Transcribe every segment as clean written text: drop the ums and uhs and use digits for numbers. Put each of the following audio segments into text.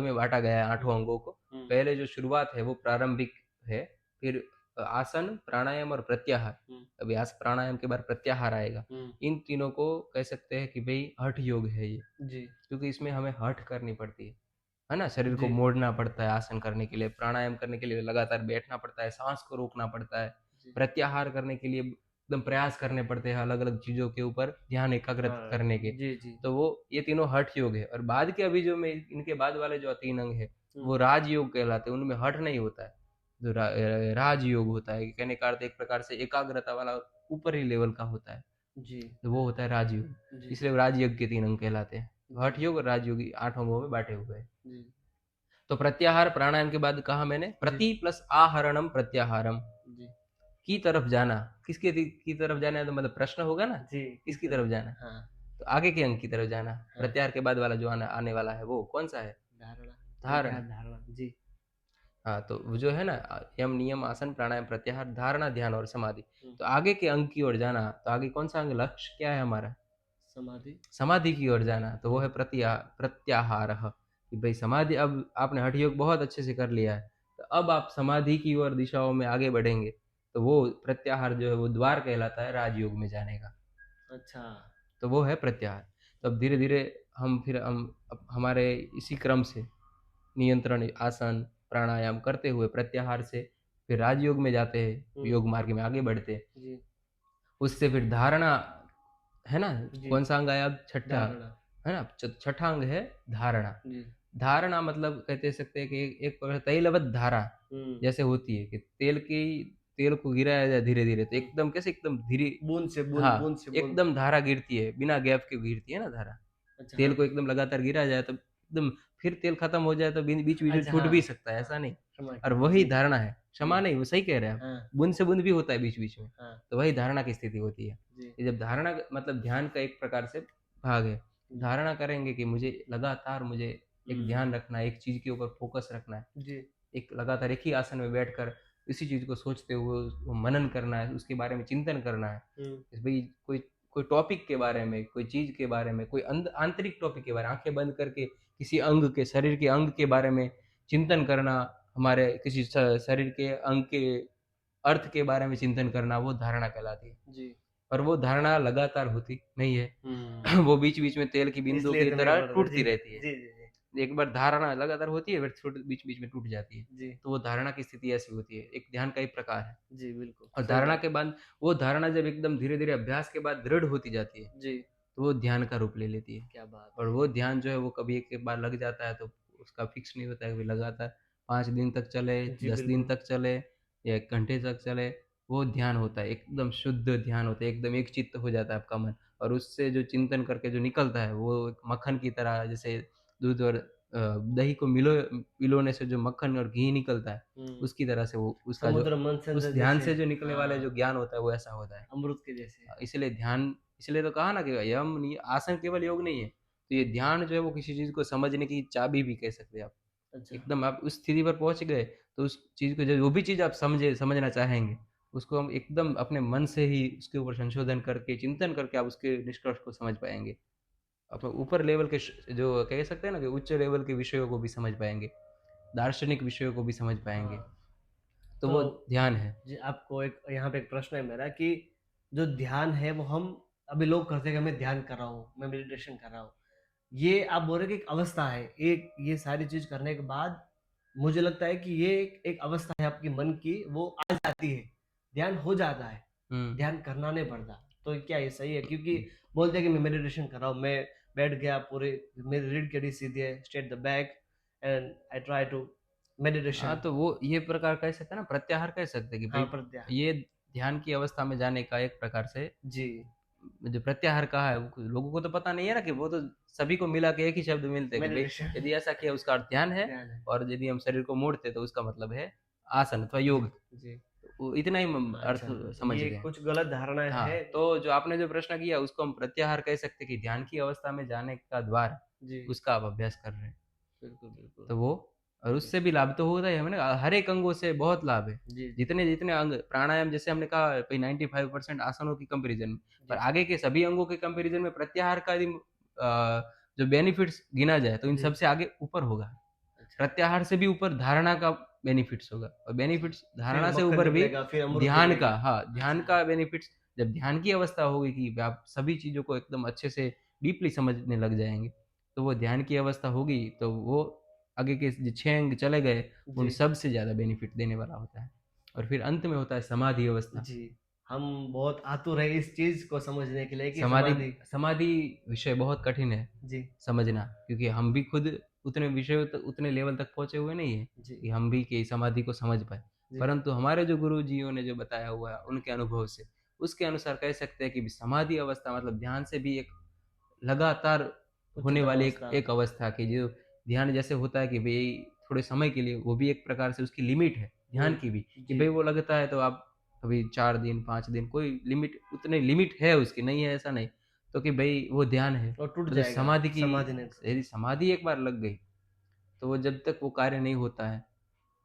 में बांटा गया है 8 अंगों को। हम्म, पहले जो शुरुआत है वो प्रारंभिक है, फिर आसन, प्राणायाम और प्रत्याहार। हम्म, अभी प्राणायाम के बाद प्रत्याहार आएगा। हम्म, इन तीनों को कह सकते हैं कि भाई हठ योग है ये, जी क्योंकि इसमें हमें हठ करनी पड़ती है ना? शरीर को जी मोड़ना पड़ता है आसन करने के लिए, प्राणायाम करने के लिए लगातार बैठना पड़ता है, सांस को रोकना पड़ता है, जी, प्रत्याहार करने के लिए एकदम प्रयास करने पड़ते हैं अलग अलग चीजों के ऊपर ध्यान एकाग्रत हाँ करने के। जी जी, तो वो ये तीनों हठ योग है। और बाद के अभी जो मैं इनके बाद वाले जो 3 अंग है हम्म, वो राज योग कहलाते हैं, उनमें हठ नहीं होता है। जो राज योग होता है, कहने का अर्थ एक प्रकार से एकाग्रता वाला ऊपर ही लेवल का होता है, जी तो वो होता है राजयोग। जी इसलिए राजयोग के 3 अंग कहलाते हैं। तो जी हठ योग और राजयोग 8 अंगों में बांटे हुए हैं। जी तो प्रत्याहार प्राणायाम के बाद कहा मैंने जी प्रति प्लस आहरणम प्रत्याहारम, जी की तरफ जाना। किसके की तरफ जाना है? तो मतलब प्रश्न होगा ना, जी, किस किसकी तरह? तरफ जाना? हाँ तो आगे के अंक की तरफ जाना। हाँ, प्रत्याहार के बाद वाला जो आने वाला है वो कौन सा है? धारणा, धारणा। प्रत्याहार धारणा, जी हाँ, तो वो जो है ना, यम नियम आसन प्राणायाम प्रत्याहार धारणा ध्यान और समाधि। हम्म, तो आगे के अंक की ओर जाना, तो आगे कौन सा अंग, लक्ष्य क्या है हमारा? समाधि, समाधि की ओर जाना, तो वो जी है प्रत्याहार। कि भाई समाधि, अब आपने हठ योग बहुत अच्छे से कर लिया है, तो अब आप समाधि की ओर दिशाओं में आगे बढ़ेंगे, तो वो प्रत्याहार जो है वो द्वार कहलाता है राजयोग में जाने का। अच्छा, तो वो है प्रत्याहार। तो अब धीरे धीरे हम अब हमारे इसी क्रम से नियंत्रण आसन प्राणायाम करते हुए प्रत्याहार से फिर राजयोग में जाते हैं, हम्म, योग मार्ग में आगे बढ़ते हैं। जी उससे फिर धारणा, है ना? जी, कौन सा अंग आया अब? छठा, धारणा, है ना? छठा अंग है धारणा। जी धारणा मतलब कहते सकते हैं कि एक प्रकार तैलवत धारा हम्म जैसे होती है, कि तेल को गिराया जाए धीरे धीरे, तो हम्म, एकदम कैसे एकदम धीरे। बूंद से बूंद, हाँ, बूंद से बूंद, एकदम धारा गिरती है, बिना गैप के गिरती है ना धारा। अच्छा तेल हाँ, को एकदम लगातार गिरा जाए तो एकदम, फिर तेल खत्म हो जाए तो बीच बीच में अच्छा छूट भी हाँ सकता है, हाँ, ऐसा नहीं। क्षमा और कीजिए, वही जी धारणा है, जी, क्षमा नहीं, वो सही कह रहे हैं आप। हाँ बूंद से बूंद भी होता है बीच बीच में, हाँ, तो वही धारणा की स्थिति होती है। जी ये जब धारणा मतलब ध्यान का एक प्रकार से भाग है। जी, धारणा करेंगे कि मुझे एक हम्म, ध्यान रखना है, एक चीज के ऊपर फोकस रखना है, जी एक लगातार एक ही आसन में बैठकर इसी चीज को सोचते हुए उसको मनन करना है, उसके बारे में चिंतन करना है। हम्म, इस भाई कोई कोई टॉपिक के बारे में, कोई चीज के बारे में, कोई आंतरिक टॉपिक के बारे में आंखें बंद करके किसी अंग के, शरीर के अंग के बारे में चिंतन करना, हमारे किसी शरीर के अंग के अर्थ के बारे में चिंतन करना, वो धारणा कहलाती है। जी, और वो धारणा लगातार होती नहीं हम्म, है। वो बीच बीच में तेल की बिंदु इसलिए की तो मैं तरह बोल रहा था, टूटती जी रहती है। जी जी जी एक बार धारणा लगातार होती है, फिर बीच बीच में टूट जाती है। जी तो वो धारणा की स्थिति ऐसी होती है, एक ध्यान का एक प्रकार है। जी, बिल्कुल और सही धारणा बात, के बाद वो धारणा जब एकदम धीरे धीरे अभ्यास के बाद दृढ़ होती जाती है, जी तो वो ध्यान का रूप ले लेती है। क्या बात और है, वो ध्यान जो है वो कभी एक बार लग जाता है तो उसका फिक्स नहीं होता है, कभी लगातार 5 दिन तक चले, जी 10 दिन बिल्कुल, तक चले, या 1 घंटे तक चले, वो ध्यान होता है, एकदम शुद्ध ध्यान होता है, एकदम एक चित्त हो जाता है आपका मन। और उससे जो चिंतन करके जो निकलता है वो एक मक्खन की तरह, जैसे दूध और दही को मिलोने से जो मक्खन और घी निकलता है, हम्म, उसकी तरह से वो उसका जो समुद्र मंथन उस ध्यान जैसे, से जो निकलने वाला जो हाँ ज्ञान होता है वो ऐसा होता है। अमृत के जैसे, इसलिए ध्यान, इसलिए तो कहा ना कि आसन केवल योग नहीं है, तो ये ध्यान जो है वो किसी चीज को समझने की चाबी भी कह सकते हैं आप। अच्छा एकदम आप उस स्थिति पर पहुंच गए, तो उस चीज को जो भी चीज आप समझना चाहेंगे, उसको हम एकदम अपने मन से ही उसके ऊपर संशोधन करके चिंतन करके आप उसके निष्कर्ष को समझ पाएंगे। आप ऊपर लेवल के जो कह सकते हैं ना कि उच्च लेवल के विषयों को भी समझ पाएंगे, दार्शनिक विषयों को भी समझ पाएंगे। हाँ, तो वो तो ध्यान है। जी आपको एक यहाँ पे एक प्रश्न है मेरा कि जो ध्यान है वो हम अभी लोग करते हैं कि मैं ध्यान कर रहा हूँ, मैं मेडिटेशन कर रहा हूँ, ये आप बोल रहे हैं कि एक अवस्था है, एक ये सारी चीज करने के बाद मुझे लगता है कि ये एक अवस्था है आपकी मन की, वो आ जाती है, ध्यान हो जाता है, हम्म। ध्यान करना नहीं पड़ता। तो क्या ये सही है? क्योंकि बोलते हैं कि मैं मेडिटेशन कर रहा हूँ, मैं बैठ गया पूरे, मेरी रीढ़ की हड्डी सीधी है, straight the back and I try to हाँ, मेडिटेशन, तो वो ये प्रकार कह सकते हैं ना, प्रत्याहार कह सकते हैं कि हाँ भाई प्रत्याहार, ये ध्यान की अवस्था में जाने का एक प्रकार से जी जो प्रत्याहार कहा है, वो लोगों को तो पता नहीं है ना, कि वो तो सभी को मिला के एक ही शब्द मिलते हैं कि भाई मेडिटेशन, यदि ऐसा किया उसका अर्थ ध्यान है, ध्यान है, और यदि हम शरीर को मोड़ते तो उसका मतलब है आसन अथवा जी योग। जी, वो इतना ही अर्थ अच्छा, समझ ये गए हैं। कुछ गलत धारणा हाँ, है, तो जो आपने जो प्रश्न किया उसको हम प्रत्याहार कह सकते हैं, कि ध्यान की अवस्था में जाने का द्वार, जी उसका आप अभ्यास कर रहे हैं। बिल्कुल बिल्कुल, तो वो, और जी उससे भी लाभ तो होता ही है, हमें ना हर एक अंगों से बहुत लाभ है। जी जी जितने जितने अंग प्राणायाम, जैसे हमने कहा भाई 95% आसनों की कंपैरिजन में, पर जी आगे के सभी अंगों के कंपैरिजन में प्रत्याहार का यदि जो बेनिफिट्स गिना जाए तो इन जी, सबसे आगे ऊपर होगा। अच्छा। प्रत्याहार से भी ऊपर धारणा का बेनिफिट्स होगा, और बेनिफिट्स फिर धारणा से मक्खन ऊपर भी निकलेगा, फिर अमृत ध्यान का, निकलेगा। हाँ, ध्यान अच्छा। का बेनिफिट्स। जब ध्यान की अवस्था होगी कि आप सभी चीज़ों को एकदम अच्छे से डीपली समझने लग जाएँगे, तो वो ध्यान की अवस्था होगी, तो वो आगे के जो 6 अंग चले गए, उन जी, सब से ज़्यादा बेनिफिट देने वाला होता है। और फिर अंत में होता है समाधि अवस्था। जी। हम बहुत आतुर हैं इस चीज़ को समझने के लिए कि समाधि समाधि। समाधि विषय बहुत कठिन है जी, समझना, क्योंकि हम भी खुद उतने विषयों तक, उतने लेवल तक पहुँचे हुए नहीं हैं जी, कि हम भी कि समाधि को समझ पाएँ। जी। परंतु हमारे जो गुरुजियों ने जो बताया हुआ है, उनके अनुभव से, उसके अनुसार कह सकते हैं कि समाधि अवस्था मतलब ध्यान से भी एक लगातार होने उच्चतर वाली एक अवस्था। एक अवस्था की जो ध्यान जैसे होता है कि भई थोड़े समय के लिए, वो भी एक प्रकार से उसकी लिमिट है, ध्यान हुँ, की भी, कि जी। भई वो लगता है तो आप अभी 4 दिन, 5 दिन कोई लिमिट, उतनी लिमिट है उसकी, नहीं है ऐसा नहीं। तो कि भई वो ध्यान है। और टूट और जो जाएगा, समाधि की, समाधि नहीं यदि टूटेगा। समाधि एक बार लग गई, तो वो जब तक वो कार्य नहीं होता है,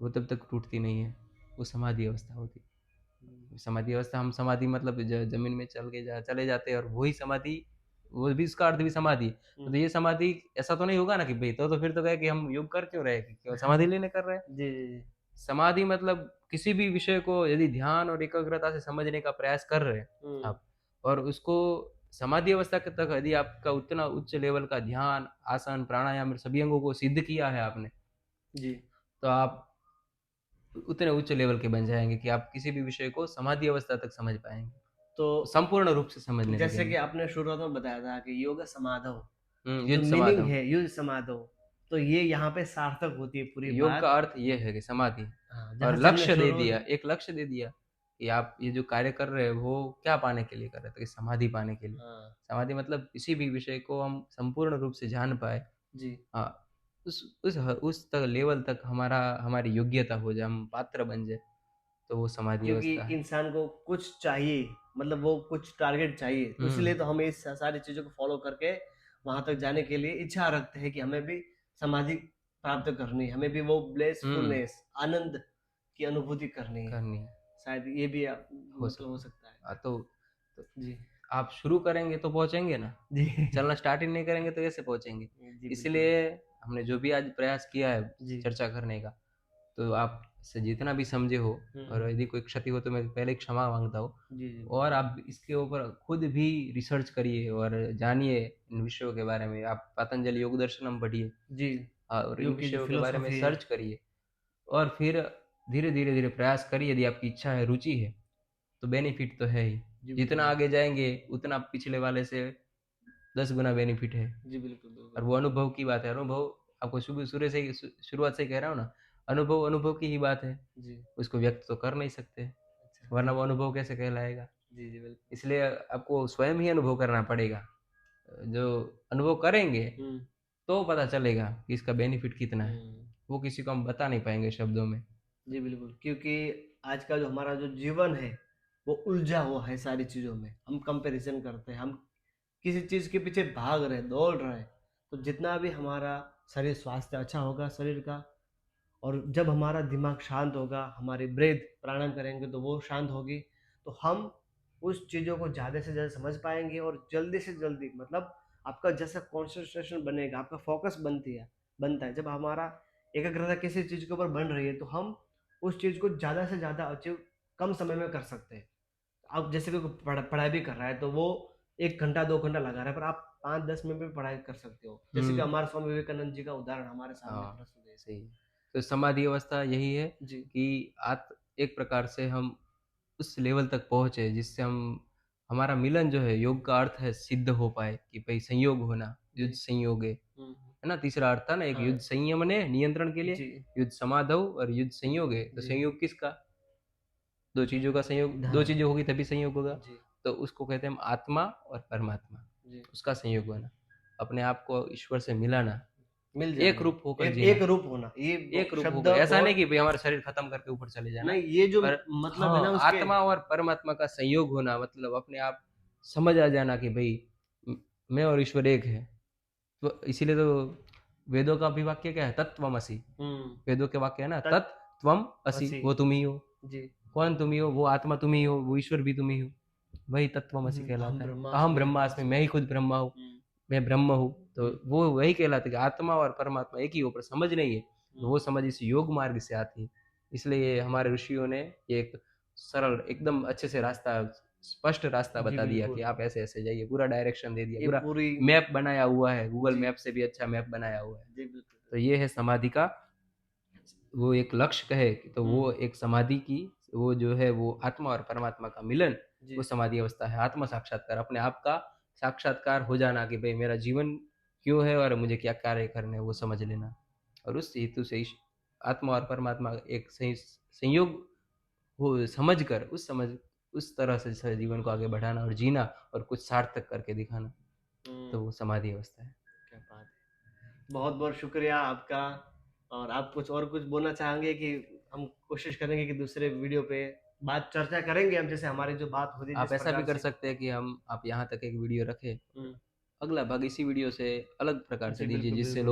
वो तब तक टूटती नहीं है। वो समाधि अवस्था होती हुँ, है। समाधि अवस्था, हम समाधि मतलब ज़मीन में चले जाते हैं, और वही समाधि, वो भी उसका अर्थ भी समाधि है। हुँ। तो ये समाधि ऐसा तो नहीं होगा ना कि भई तो फिर तो कहे कि हम योग कर क्यों रहे हैं? कि केवल समाधि लेने कर रहे हैं। जी, जी, जी। समाधि मतलब किसी भी विषय को यदि ध्यान और एकाग्रता से समझने का प्रयास कर रहे हैं हुँ, आप, और उसको समाधि अवस्था के तक यदि आपका उतना उच्च लेवल का ध्यान, आसन, प्राणायाम सभी अंगों को सिद्ध किया है आपने, जी। तो आप उतने उच्च लेवल के बन जाएँगे कि आप किसी भी विषय को समाधि अवस्था तक समझ पाएँगे। तो संपूर्ण रूप से समझने जैसे कि लगेंगे। आपने शुरुआत में बताया था कि योग समाधौ, जो युद्ध मीनिंग समाधौ। है युज समाधौ, तो ये यहाँ पे सार्थक होती है पूरी योग का बात। अर्थ ये है कि समाधि, हाँ, और जहाँ से हमने लक्ष्य दे शुरू। दिया, एक लक्ष्य दे दिया कि आप ये जो कार्य कर रहे हो वो क्या पाने के लिए कर रहे हो? तो कि समाधि पाने के लिए। हाँ, समाधि मतलब किसी भी विषय को हम संपूर्ण रूप से जान पाएँ। जी। हाँ, उस तक लेवल तक हमारी योग्यता हो जाए, हम पात्र बन जाए, तो वो समाधि क्योंकि अवस्था है। इंसान को कुछ चाहिए, मतलब वो कुछ टारगेट चाहिए, तो हुँ, इसलिए तो हम ये सारी चीज़ों को फ़ॉलो करके वहाँ तक जाने के लिए इच्छा रखते हैं कि हमें भी समाधि प्राप्त करनी है, हमें भी वो हुँ, ब्लेसफुलनेस, आनंद की अनुभूति करनी है। करनी है, शायद ये भी हो मतलब हो सकता है। सकता है। तो जी, आप शुरू करेंगे तो पहुँचेंगे ना, जी। चलना स्टार्ट ही नहीं करेंगे तो कैसे पहुँचेंगे? जी, बिल्कुल। इसलिए हमने जो भी आज प्रयास किया है जी। चर्चा करने का, तो आपसे जितना भी समझे हो, हुँ, और हुँ। यदि कोई क्षति हो तो मैं पहले क्षमा माँगता हूँ। जी, जी, और बिल्कुल। आप इसके ऊपर खुद भी रिसर्च करिए और जानिए इन विषयों के बारे में। आप पतंजलि योग दर्शनम पढ़िए, जी, और इन योग की जो विषयों के बारे में फ़िलॉसफ़ी है। सर्च करिए, और फिर धीरे-धीरे प्रयास करिए। यदि आपकी इच्छा है, रुचि है, तो बेनिफिट तो है ही। जी, जितना बिल्कुल। आगे जाएँगे उतना पिछले वाले से 10 गुना बेनिफिट है। जी, बिल्कुल, और बिल्कुल। वो अनुभव की बात है। अनुभव आपको शुरुआत से ही कह रहा हूँ ना, अनुभव अनुभव की ही बात है। जी, उसको व्यक्त तो कर नहीं सकते, अच्छा। वरना वो अनुभव कैसे कहलाएगा? जी, जी, बिल्कुल। इसलिए आपको स्वयं ही अनुभव करना पड़ेगा। जो अनुभव करेंगे, हुँ, तो पता चलेगा कि इसका बेनिफिट कितना है। हुँ। वो किसी को हम बता नहीं पाएँगे शब्दों में। जी, बिल्कुल, क्योंकि आज का जो हमारा जो जीवन है, वो उलझा हुआ है सारी चीज़ों में। हम कंपैरिज़न करते हैं, हम किसी चीज़ के पीछे भाग रहे हैं, दौड़ रहे हैं। तो जितना भी हमारा शरीर स्वास्थ्य अच्छा होगा शरीर का, और जब हमारा दिमाग शांत होगा, हमारी ब्रीथ प्राणायाम करेंगे तो वो शांत होगी, तो हम उस चीज़ों को ज़्यादा से ज़्यादा समझ पाएँगे, और जल्दी से जल्दी मतलब आपका जैसा कंसंट्रेशन बनेगा, आपका फ़ोकस बनता है। जब हमारा एकाग्रता किसी चीज़ के ऊपर बन रही है, तो हम उस चीज़ को ज़्यादा से ज़्यादा अचीव कम समय में कर सकते हैं। अब जैसे कोई पढ़ाई भी कर रहा है, तो वो 1 घंटा, 2 घंटा लगा रहा है, पर आप 5-10 मिनट में पढ़ाई कर सकते हो। जैसे कि हुँ, हमारे स्वामी विवेकानंद जी का उदाहरण हमारे सामने हाँ, प्रस्तुत है। सही है। तो समाधि अवस्था यही है जी, कि एक प्रकार से हम उस लेवल तक पहुँचे जिससे हम, हमारा मिलन जो है, योग का अर्थ है सिद्ध हो पाए कि भई संयोग होना, युज् जी। संयोगे, हुँ, हुँ। है ना? तीसरा अर्थ था ना, एक युज् हाँ, संयमने, नियंत्रण के लिए, जी, युज् समाधौ और युज् संयोगे। तो जी। संयोग किसका? 2 चीज़ों का संयोग, 2 हाँ, चीज़ें होगी तभी संयोग होगा। जी, तो उसको कहते हैं हम आत्मा और परमात्मा, जी। उसका संयोग होना। अपने आप को ईश्वर से मिलाना, मिल एक जाना, रूप होकर एक जीना। एक रूप होना, ये एक रूप शब्द होकर, ऐसा नहीं बहुत। कि भई हमारा शरीर खत्म करके ऊपर चले जाना। नहीं, ये जो पर मतलब है ना हाँ, उसके। आत्मा और परमात्मा का संयोग होना मतलब अपने आप समझ आ जाना कि भई मैं और ईश्वर एक है। तो इसीलिए तो वेदों का भी वाक्य क्या है? तत्त्वमसि। हुँ, वेदों के वाक्य है ना, तत् तत्त्वम् असि, असी। वो तुम ही हो। जी। कौन तुम ही हो? वो आत्मा तुम ही हो, वो ईश्वर भी तुम ही हो। वही तत्त्वमसि अहं कहलाता है। अहम ब्रह्मास्मि ब्रह्मास्मि, मैं ही खुद ब्रह्मा हूँ, हुँ, मैं ब्रह्म हूँ। तो हुँ, वो वही कहलाता है कि आत्मा और परमात्मा एक ही हो, पर समझ नहीं है। तो वो समझ इस योग मार्ग से आती है। इसलिए हमारे ऋषियों ने ये एक सरल एकदम अच्छे से रास्ता, स्पष्ट रास्ता जी, बता दिया कि बिल्कुल। आप ऐसे-ऐसे जाइए, पूरा डायरेक्शन दे दिया, ये पूरा पूरी मैप बनाया हुआ है, गूगल जी, मैप से भी अच्छा मैप बनाया हुआ है। जी, बिल्कुल। तो ये है समाधि का वो एक लक्ष्य कहे तो हुँ, वो एक समाधि की, वो जो है वो आत्मा और परमात्मा का मिलन, वो जी। समाधि अवस्था है। आत्म साक्षात्कार, अपने आप का साक्षात्कार हो जाना कि भई मेरा जीवन क्यों है और मुझे क्या कार्य करने हैं, वो समझ लेना। और उस हेतु से इस आत्मा और परमात्मा एक संयोग हो समझकर उस तरह से जीवन को आगे बढ़ाना और जीना और कुछ सार्थक करके दिखाना, तो हुँ, वो समाधि अवस्था है। क्या बात है। बहुत-बहुत शुक्रिया आपका और आप कुछ और कुछ बोलना चाहेंगे कि हम कोशिश करेंगे कि दूसरे वीडियो पे बात चर्चा करेंगे हम जैसे हमारी जो बात हो रही है आप जिस ऐसा भी प्रकार कर से सकते हैं कि हम आप यहाँ तक एक वीडियो रखें, हुँ, अगला भाग इसी वीडियो से अलग प्रकार से जी, दीजिए बिल्कुल, जिससे बिल्कुल। लोग